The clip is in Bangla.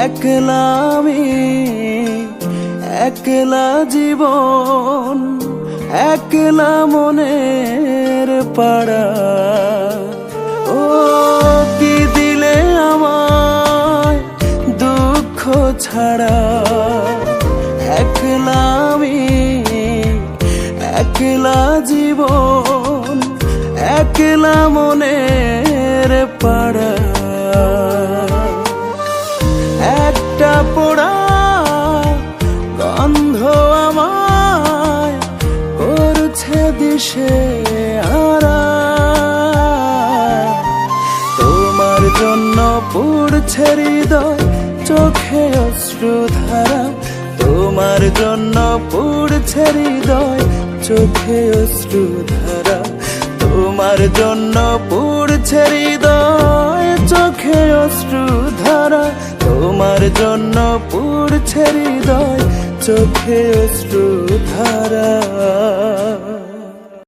একলা আমি, একলা জীবন, একলা মনের পাড়া। ও কি দিলে আমায় দুঃখ ছাড়া। একলা আমি, একলা জীবন, একলা মনের পাড়া। একটা পোড়া গন্ধ আমায় করছে দিশেহারা। তোমার জন্য পুড়ছে হৃদয়, চোখে অশ্রুধারা। তোমার জন্য পুড়ছে হৃদয়, চোখে অশ্রুধারা। তোমার জন্য পুড়ছে হৃদয়, চোখে অশ্রুধারা। তোমার জন্য পুড়ছে হৃদয়, চোখে অশ্রুধারা।